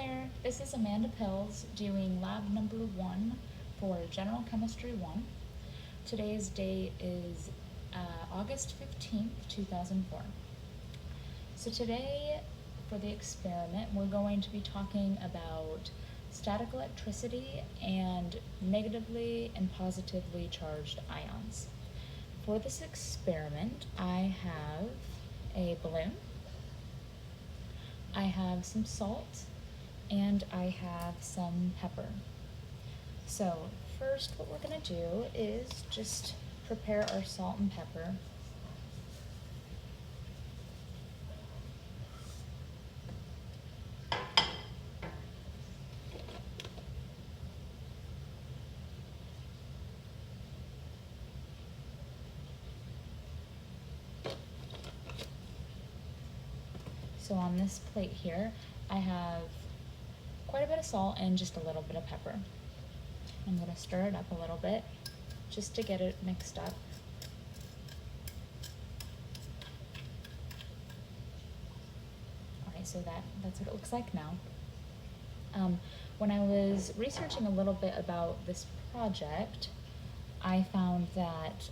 there, this is Amanda Pilz doing lab number 1 for General Chemistry 1. Today's date is August 15th, 2004. So today, for the experiment, we're going to be talking about static electricity and negatively and positively charged ions. For this experiment, I have a balloon, I have some salt, and I have some pepper. So first what we're going to do is just prepare our salt and pepper. So on this plate here, I have quite a bit of salt and just a little bit of pepper. I'm going to stir it up a little bit just to get it mixed up. Alright, so that's what it looks like now. When I was researching a little bit about this project, I found that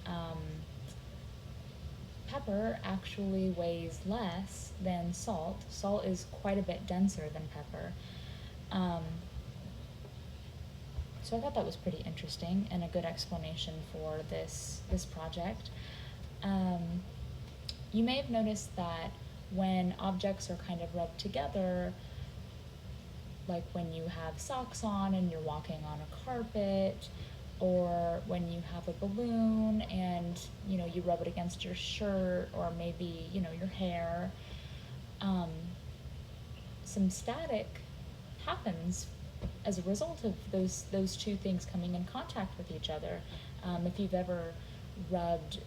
pepper actually weighs less than salt. Salt is quite a bit denser than pepper. So I thought that was pretty interesting and a good explanation for this project. You may have noticed that when objects are kind of rubbed together, like when you have socks on and you're walking on a carpet, or when you have a balloon and you rub it against your shirt or maybe your hair, some static happens as a result of those two things coming in contact with each other. If you've ever rubbed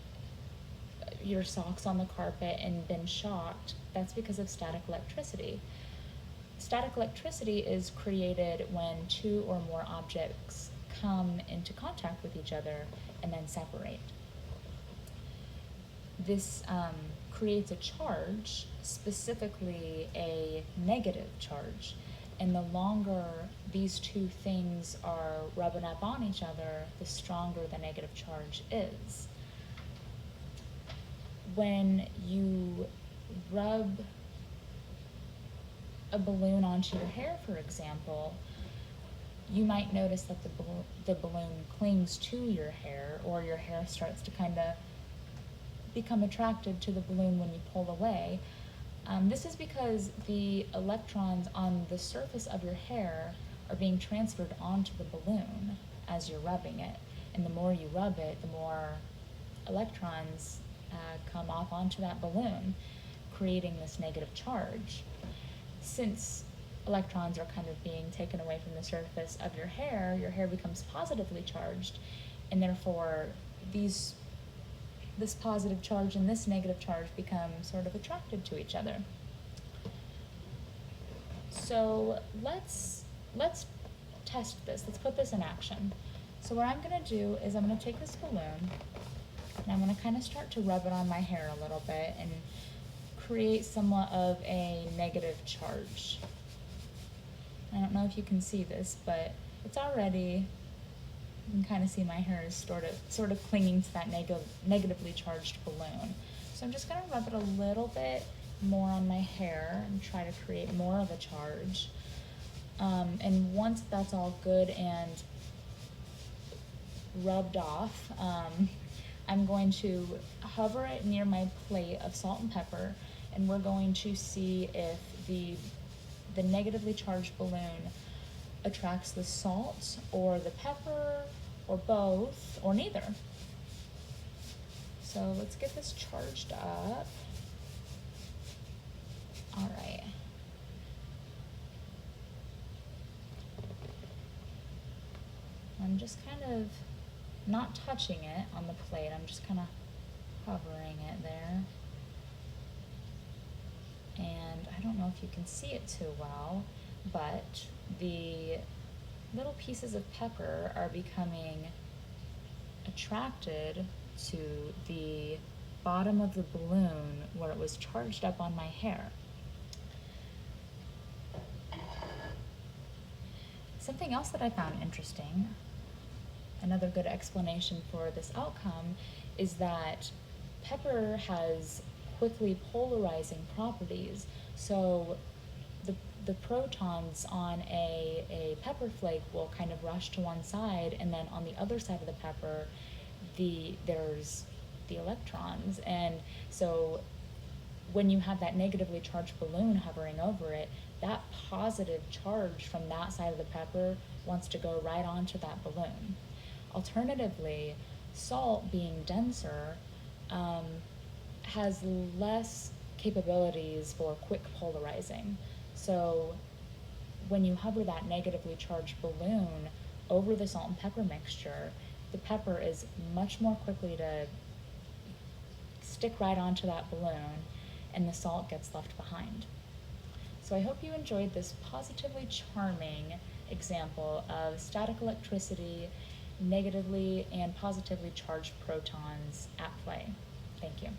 your socks on the carpet and been shocked, that's because of static electricity. Static electricity is created when two or more objects come into contact with each other and then separate. This creates a charge, specifically a negative charge. And the longer these two things are rubbing up on each other, the stronger the negative charge is. When you rub a balloon onto your hair, for example, you might notice that the balloon clings to your hair, or your hair starts to kind of become attracted to the balloon when you pull away. This is because the electrons on the surface of your hair are being transferred onto the balloon as you're rubbing it. And the more you rub it, the more electrons come off onto that balloon, creating this negative charge. Since electrons are kind of being taken away from the surface of your hair becomes positively charged, and therefore this positive charge and this negative charge become sort of attracted to each other. So let's test this. Let's put this in action. So what I'm going to do is I'm going to take this balloon and I'm going to kind of start to rub it on my hair a little bit and create somewhat of a negative charge. I don't know if you can see this, but it's already, you can kind of see my hair is sort of clinging to that negatively charged balloon. So I'm just going to rub it a little bit more on my hair and try to create more of a charge. And once that's all good and rubbed off, I'm going to hover it near my plate of salt and pepper, and we're going to see if the negatively charged balloon attracts the salt or the pepper or both or neither. So let's get this charged up. All right. I'm just kind of not touching it on the plate. I'm just kind of hovering it there. And I don't know if you can see it too well, but the little pieces of pepper are becoming attracted to the bottom of the balloon where it was charged up on my hair. Something else that I found interesting, another good explanation for this outcome, is that pepper has quickly polarizing properties. So the protons on a pepper flake will kind of rush to one side, and then on the other side of the pepper, there's the electrons. And so when you have that negatively charged balloon hovering over it, that positive charge from that side of the pepper wants to go right onto that balloon. Alternatively, salt, being denser, has less capabilities for quick polarizing. So when you hover that negatively charged balloon over the salt and pepper mixture, the pepper is much more quickly to stick right onto that balloon, and the salt gets left behind. So I hope you enjoyed this positively charming example of static electricity, negatively and positively charged protons at play. Thank you.